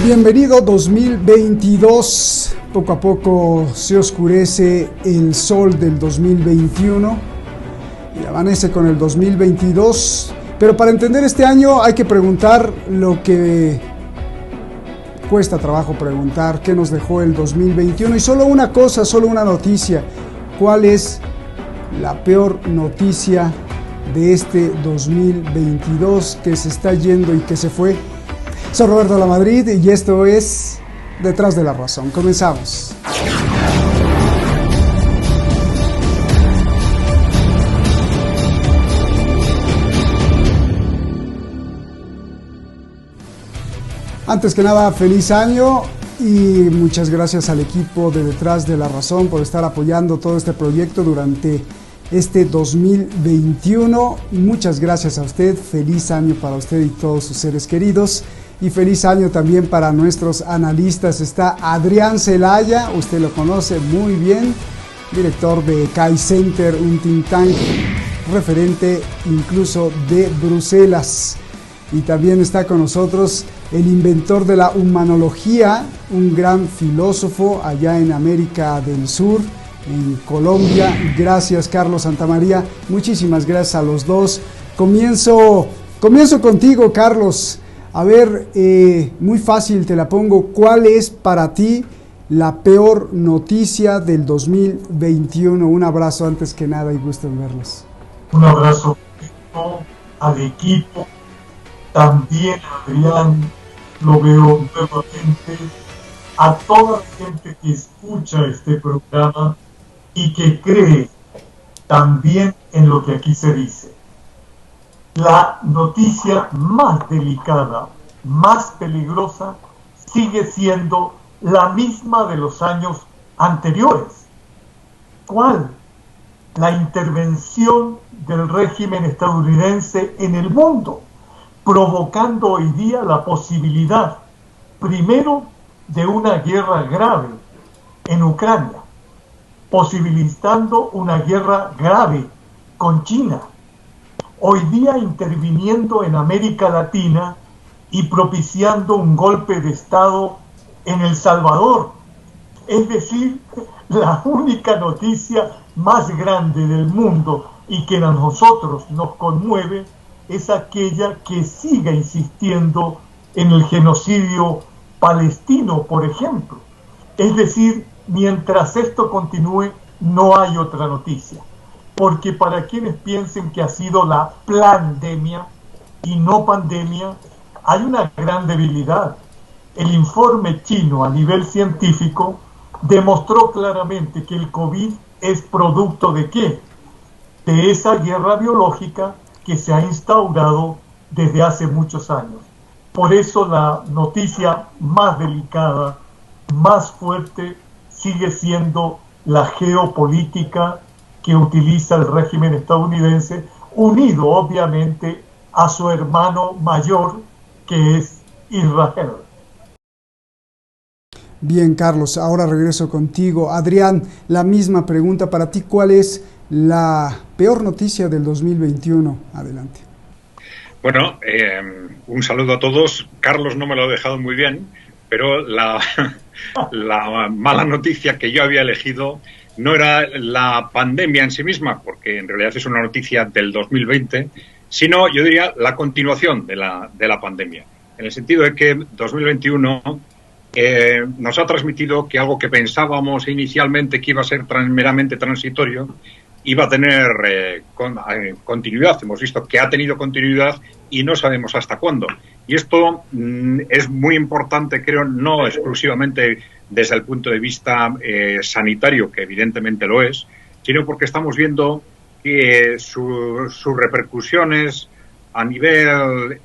Bienvenido 2022. Poco a poco se oscurece el sol del 2021 y amanece con el 2022. Pero para entender este año hay que preguntar lo que cuesta trabajo preguntar: ¿qué nos dejó el 2021? Y solo una cosa, solo una noticia: ¿cuál es la peor noticia de este 2022 que se está yendo y que se fue? Soy Roberto Lamadrid y esto es Detrás de la Razón. Comenzamos. Antes que nada, feliz año y muchas gracias al equipo de Detrás de la Razón por estar apoyando todo este proyecto durante este 2021. Muchas gracias a usted, feliz año para usted y todos sus seres queridos. Y feliz año también para nuestros analistas. Está Adrián Celaya, usted lo conoce muy bien, director de CAI Center, un think tank referente incluso de Bruselas. Y también está con nosotros el inventor de la humanología, un gran filósofo allá en América del Sur, en Colombia. Gracias, Carlos Santamaría. Muchísimas gracias a los dos. Comienzo contigo, Carlos. A ver, muy fácil te la pongo. ¿Cuál es para ti la peor noticia del 2021? Un abrazo antes que nada y gusto en verlos. Un abrazo al equipo, también a Adrián, lo veo nuevamente, a toda la gente que escucha este programa y que cree también en lo que aquí se dice. La noticia más delicada, más peligrosa, sigue siendo la misma de los años anteriores. ¿Cuál? La intervención del régimen estadounidense en el mundo, provocando hoy día la posibilidad, primero, de una guerra grave en Ucrania, posibilitando una guerra grave con China, hoy día interviniendo en América Latina y propiciando un golpe de Estado en El Salvador. Es decir, la única noticia más grande del mundo y que a nosotros nos conmueve es aquella que siga insistiendo en el genocidio palestino, por ejemplo. Es decir, mientras esto continúe, no hay otra noticia. Porque para quienes piensen que ha sido la plandemia y no pandemia, hay una gran debilidad. El informe chino a nivel científico demostró claramente que el COVID es producto ¿de qué? De esa guerra biológica que se ha instaurado desde hace muchos años. Por eso la noticia más delicada, más fuerte, sigue siendo la geopolítica que utiliza el régimen estadounidense, unido obviamente a su hermano mayor, que es Israel. Bien, Carlos, ahora regreso contigo. Adrián, la misma pregunta para ti. ¿Cuál es la peor noticia del 2021? Adelante. Bueno, un saludo a todos. Carlos no me lo ha dejado muy bien, pero la mala noticia que yo había elegido no era la pandemia en sí misma, porque en realidad es una noticia del 2020, sino, yo diría, la continuación de la pandemia. En el sentido de que 2021 nos ha transmitido que algo que pensábamos inicialmente que iba a ser meramente transitorio, iba a tener continuidad. Hemos visto que ha tenido continuidad y no sabemos hasta cuándo. Y esto es muy importante, creo, no exclusivamente desde el punto de vista sanitario, que evidentemente lo es, sino porque estamos viendo que sus repercusiones a nivel,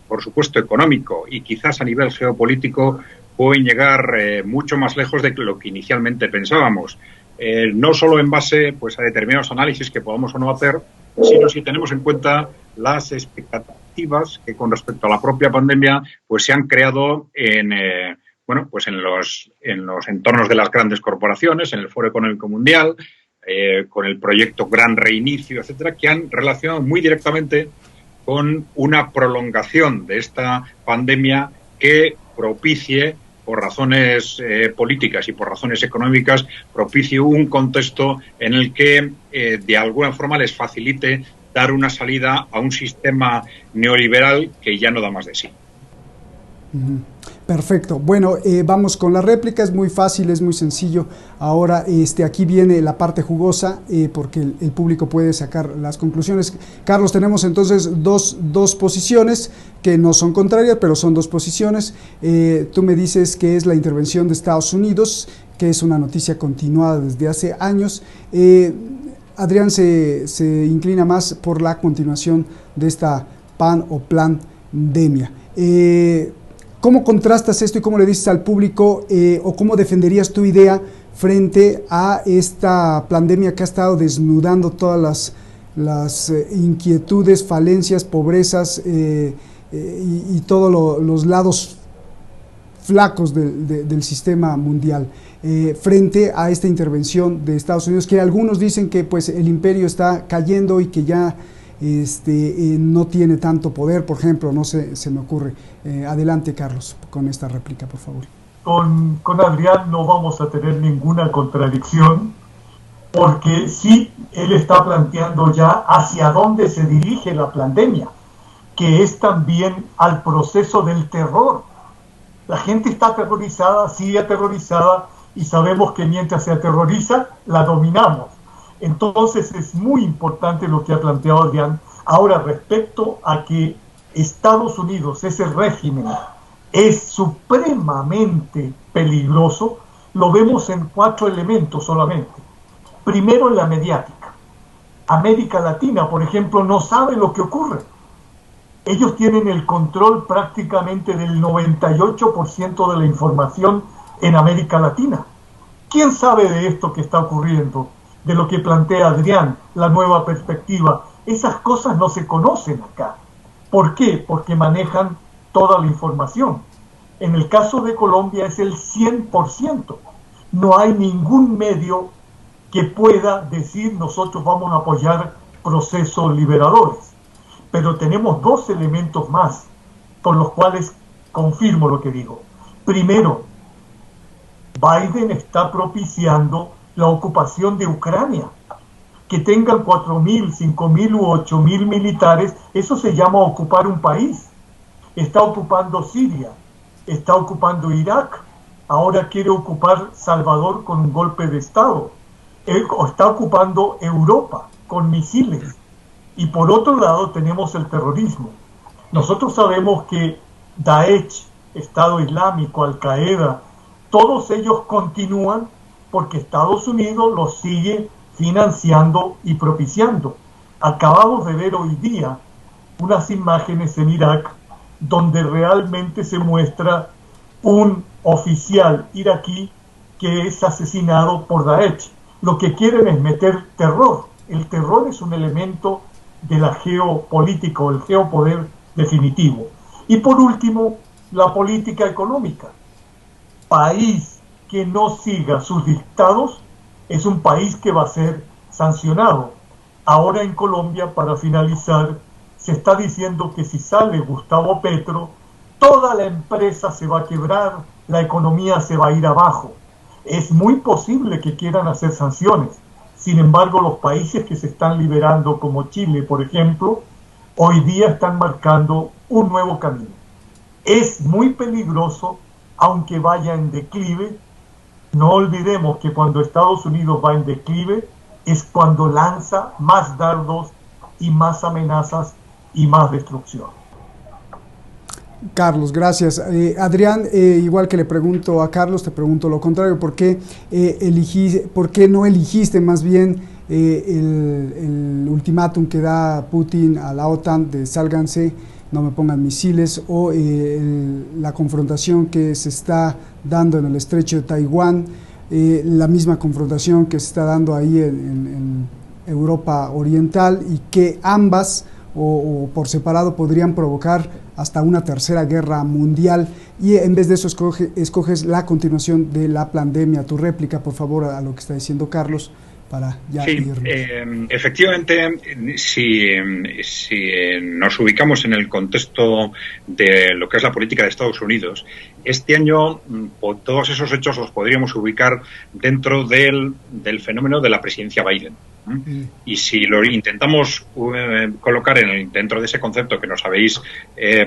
por supuesto, económico y quizás a nivel geopolítico pueden llegar mucho más lejos de lo que inicialmente pensábamos. No solo en base pues a determinados análisis que podamos o no hacer, sino si tenemos en cuenta las expectativas que con respecto a la propia pandemia pues se han creado en los entornos de las grandes corporaciones, en el Foro Económico Mundial, con el proyecto Gran Reinicio, etcétera, que han relacionado muy directamente con una prolongación de esta pandemia que propicie, por razones políticas y por razones económicas, propicie un contexto en el que de alguna forma les facilite dar una salida a un sistema neoliberal que ya no da más de sí. Perfecto. Bueno, vamos con la réplica. Es muy fácil, es muy sencillo. Ahora, aquí viene la parte jugosa, porque el público puede sacar las conclusiones. Carlos, tenemos entonces dos posiciones que no son contrarias, pero son dos posiciones. Tú me dices que es la intervención de Estados Unidos, que es una noticia continuada desde hace años. Adrián se inclina más por la continuación de esta pandemia. ¿Cómo contrastas esto y cómo le dices al público o cómo defenderías tu idea frente a esta pandemia que ha estado desnudando todas las inquietudes, falencias, pobrezas y todos los lados flacos del sistema mundial, frente a esta intervención de Estados Unidos, que algunos dicen que pues el imperio está cayendo y que ya no tiene tanto poder, por ejemplo, no sé, se me ocurre. Adelante, Carlos, con esta réplica, por favor. Con Adrián no vamos a tener ninguna contradicción, porque sí, él está planteando ya hacia dónde se dirige la pandemia, que es también al proceso del terror. La gente está aterrorizada, sigue aterrorizada, y sabemos que mientras se aterroriza, la dominamos. Entonces es muy importante lo que ha planteado Adrián. Ahora, respecto a que Estados Unidos, ese régimen, es supremamente peligroso, lo vemos en 4 elementos solamente. Primero, en la mediática. América Latina, por ejemplo, no sabe lo que ocurre. Ellos tienen el control prácticamente del 98% de la información en América Latina. ¿Quién sabe de esto que está ocurriendo? De lo que plantea Adrián, la nueva perspectiva. Esas cosas no se conocen acá. ¿Por qué? Porque manejan toda la información. En el caso de Colombia es el 100%. No hay ningún medio que pueda decir nosotros vamos a apoyar procesos liberadores. Pero tenemos 2 elementos más por los cuales confirmo lo que digo. Primero, Biden está propiciando la ocupación de Ucrania. Que tengan 4.000, 5.000 u 8.000 militares, eso se llama ocupar un país. Está ocupando Siria, está ocupando Irak, ahora quiere ocupar Salvador con un golpe de Estado. Está ocupando Europa con misiles. Y por otro lado tenemos el terrorismo. Nosotros sabemos que Daesh, Estado Islámico, Al-Qaeda, todos ellos continúan porque Estados Unidos los sigue financiando y propiciando. Acabamos de ver hoy día unas imágenes en Irak donde realmente se muestra un oficial iraquí que es asesinado por Daesh. Lo que quieren es meter terror. El terror es un elemento de la geopolítica o el geopoder definitivo. Y por último, la política económica. País que no siga sus dictados es un país que va a ser sancionado. Ahora en Colombia, para finalizar, se está diciendo que si sale Gustavo Petro, toda la empresa se va a quebrar, la economía se va a ir abajo. Es muy posible que quieran hacer sanciones. Sin embargo, los países que se están liberando, como Chile, por ejemplo, hoy día están marcando un nuevo camino. Es muy peligroso, aunque vaya en declive. No olvidemos que cuando Estados Unidos va en declive es cuando lanza más dardos y más amenazas y más destrucción. Carlos, gracias. Adrián, igual que le pregunto a Carlos, te pregunto lo contrario. ¿Por qué no eligiste más bien el ultimátum que da Putin a la OTAN de sálganse, no me pongan misiles, o la confrontación que se está dando en el estrecho de Taiwán, la misma confrontación que se está dando ahí en Europa Oriental, y que ambas o por separado podrían provocar hasta una tercera guerra mundial, y en vez de eso escoges la continuación de la pandemia? Tu réplica, por favor, a lo que está diciendo Carlos, para ya sí, irnos. Efectivamente, si nos ubicamos en el contexto de lo que es la política de Estados Unidos, este año por todos esos hechos los podríamos ubicar dentro del fenómeno de la presidencia Biden. Y si lo intentamos colocar dentro de ese concepto que nos habéis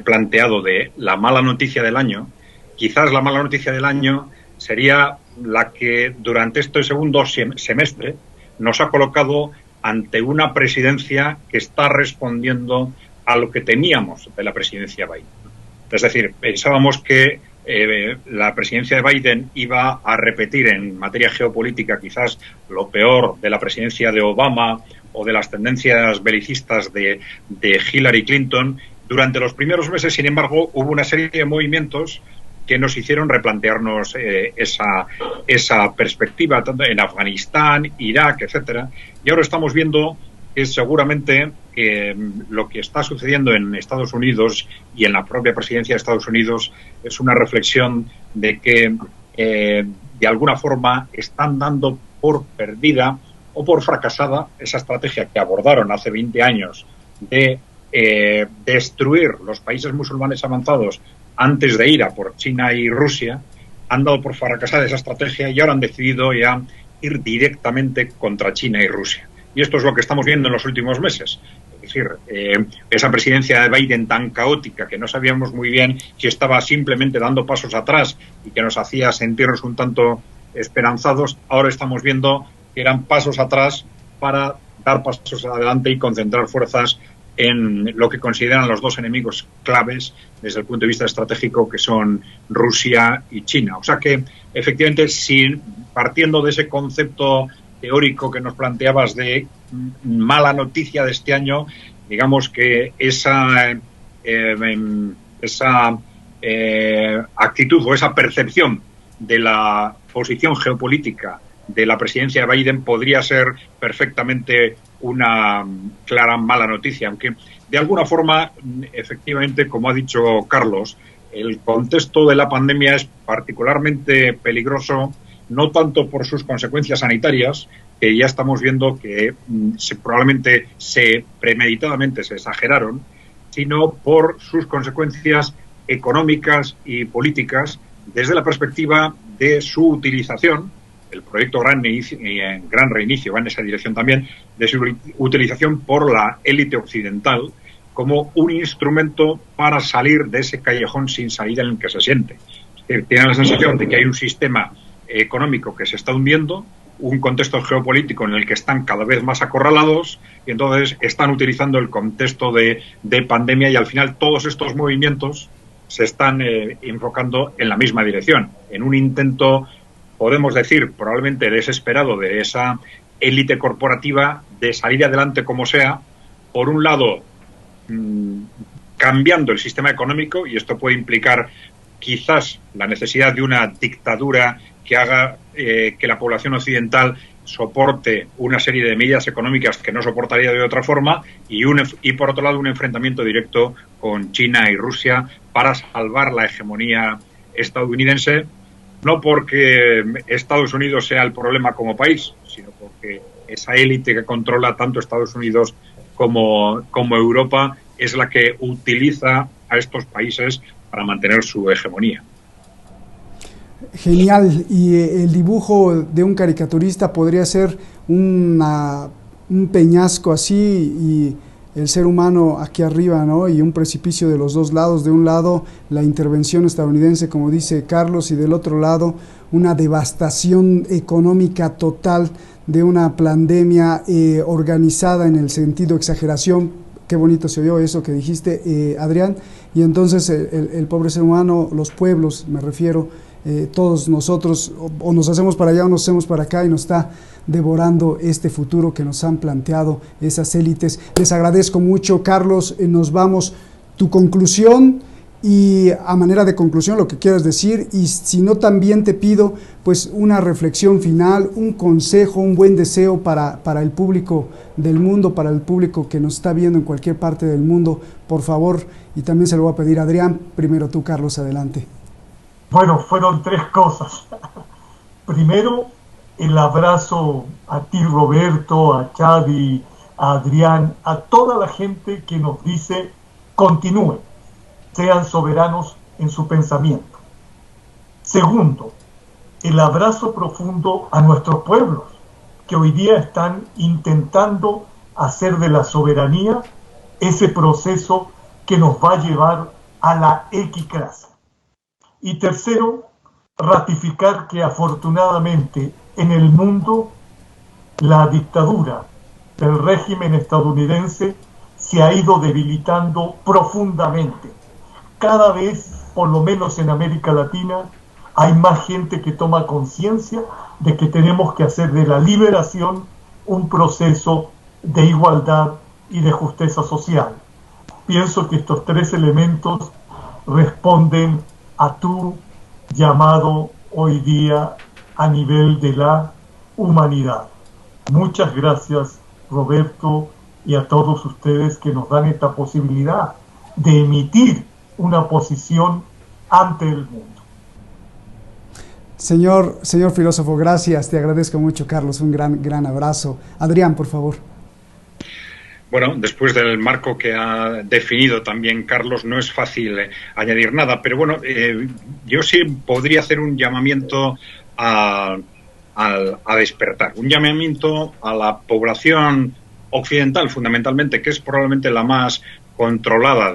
planteado de la mala noticia del año, quizás la mala noticia del año sería la que durante este segundo semestre nos ha colocado ante una presidencia que está respondiendo a lo que temíamos de la presidencia Biden. Es decir, pensábamos que la presidencia de Biden iba a repetir en materia geopolítica quizás lo peor de la presidencia de Obama o de las tendencias belicistas de Hillary Clinton. Durante los primeros meses, sin embargo, hubo una serie de movimientos que nos hicieron replantearnos esa perspectiva, tanto en Afganistán, Irak, etcétera. Y ahora estamos viendo que seguramente lo que está sucediendo en Estados Unidos y en la propia presidencia de Estados Unidos es una reflexión de que de alguna forma están dando por perdida o por fracasada esa estrategia que abordaron hace 20 años de destruir los países musulmanes avanzados antes de ir a por China y Rusia. Han dado por fracasada esa estrategia y ahora han decidido ya ir directamente contra China y Rusia. Y esto es lo que estamos viendo en los últimos meses. Es decir, esa presidencia de Biden tan caótica que no sabíamos muy bien si estaba simplemente dando pasos atrás y que nos hacía sentirnos un tanto esperanzados, ahora estamos viendo que eran pasos atrás para dar pasos adelante y concentrar fuerzas en lo que consideran los dos enemigos claves desde el punto de vista estratégico, que son Rusia y China. O sea que, efectivamente, partiendo de ese concepto teórico que nos planteabas de mala noticia de este año, digamos que esa actitud o esa percepción de la posición geopolítica de la presidencia de Biden podría ser perfectamente una clara mala noticia, aunque de alguna forma, efectivamente, como ha dicho Carlos, el contexto de la pandemia es particularmente peligroso, no tanto por sus consecuencias sanitarias, que ya estamos viendo que probablemente premeditadamente se exageraron, sino por sus consecuencias económicas y políticas desde la perspectiva de su utilización. El proyecto Gran Reinicio va en esa dirección también, de su utilización por la élite occidental como un instrumento para salir de ese callejón sin salida en el que se siente. Es decir, tiene la sensación de que hay un sistema económico que se está hundiendo, un contexto geopolítico en el que están cada vez más acorralados y entonces están utilizando el contexto de pandemia y al final todos estos movimientos se están enfocando en la misma dirección, en un intento, podemos decir, probablemente desesperado de esa élite corporativa de salir adelante como sea, por un lado cambiando el sistema económico, y esto puede implicar quizás la necesidad de una dictadura que haga que la población occidental soporte una serie de medidas económicas que no soportaría de otra forma, y por otro lado un enfrentamiento directo con China y Rusia para salvar la hegemonía estadounidense, no porque Estados Unidos sea el problema como país, sino porque esa élite que controla tanto Estados Unidos como Europa es la que utiliza a estos países para mantener su hegemonía. Genial. Y el dibujo de un caricaturista podría ser un peñasco así y el ser humano aquí arriba, ¿no? Y un precipicio de los dos lados. De un lado, la intervención estadounidense, como dice Carlos, y del otro lado, una devastación económica total de una pandemia organizada en el sentido exageración. Qué bonito se oyó eso que dijiste, Adrián. Y entonces el pobre ser humano, los pueblos, me refiero, todos nosotros, o nos hacemos para allá o nos hacemos para acá, y nos está devorando este futuro que nos han planteado esas élites. Les agradezco mucho, Carlos. Nos vamos. Tu conclusión, y a manera de conclusión lo que quieras decir, y si no, también te pido pues una reflexión final, un consejo, un buen deseo para el público del mundo, para el público que nos está viendo en cualquier parte del mundo, por favor. Y también se lo voy a pedir a Adrián. Primero tú, Carlos, adelante. Bueno, fueron tres cosas. Primero, el abrazo a ti, Roberto, a Chadi, a Adrián, a toda la gente que nos dice: continúen, sean soberanos en su pensamiento. Segundo, el abrazo profundo a nuestros pueblos, que hoy día están intentando hacer de la soberanía ese proceso que nos va a llevar a la equicracia. Y tercero, ratificar que afortunadamente en el mundo la dictadura del régimen estadounidense se ha ido debilitando profundamente. Cada vez, por lo menos en América Latina, hay más gente que toma conciencia de que tenemos que hacer de la liberación un proceso de igualdad y de justicia social. Pienso que estos tres elementos responden a tu llamado hoy día a nivel de la humanidad. Muchas gracias, Roberto, y a todos ustedes que nos dan esta posibilidad de emitir una posición ante el mundo. Señor filósofo, gracias, te agradezco mucho, Carlos, un gran abrazo. Adrián, por favor. Bueno, después del marco que ha definido también Carlos, no es fácil añadir nada, pero bueno, yo sí podría hacer un llamamiento a despertar, un llamamiento a la población occidental, fundamentalmente, que es probablemente la más controlada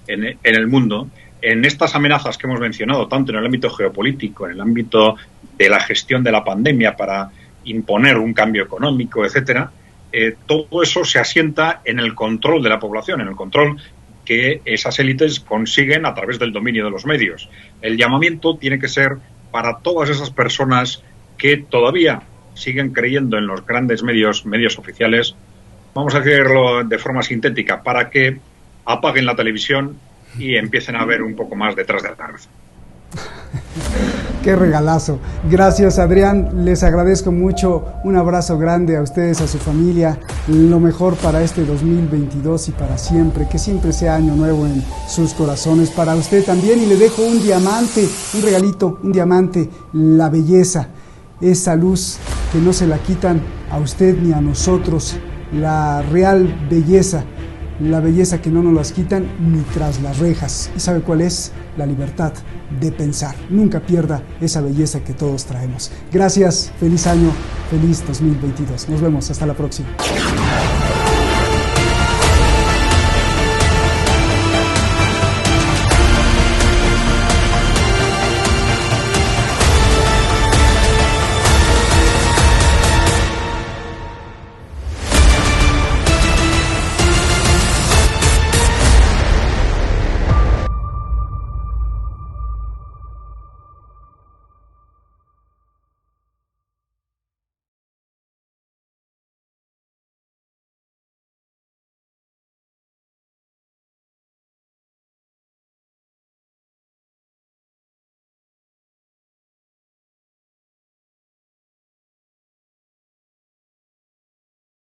en el mundo, en estas amenazas que hemos mencionado, tanto en el ámbito geopolítico, en el ámbito de la gestión de la pandemia para imponer un cambio económico, etcétera. Todo eso se asienta en el control de la población, en el control que esas élites consiguen a través del dominio de los medios. El llamamiento tiene que ser para todas esas personas que todavía siguen creyendo en los grandes medios oficiales, vamos a decirlo de forma sintética, para que apaguen la televisión y empiecen a ver un poco más detrás de la razón. Qué regalazo. Gracias, Adrián. Les agradezco mucho. Un abrazo grande a ustedes, a su familia. Lo mejor para este 2022 y para siempre. Que siempre sea año nuevo en sus corazones. Para usted también. Y le dejo un diamante, un regalito, un diamante. La belleza. Esa luz que no se la quitan a usted ni a nosotros. La real belleza. La belleza que no nos las quitan ni tras las rejas. ¿Y sabe cuál es? La libertad de pensar. Nunca pierda esa belleza que todos traemos. Gracias, feliz año, feliz 2022. Nos vemos, hasta la próxima.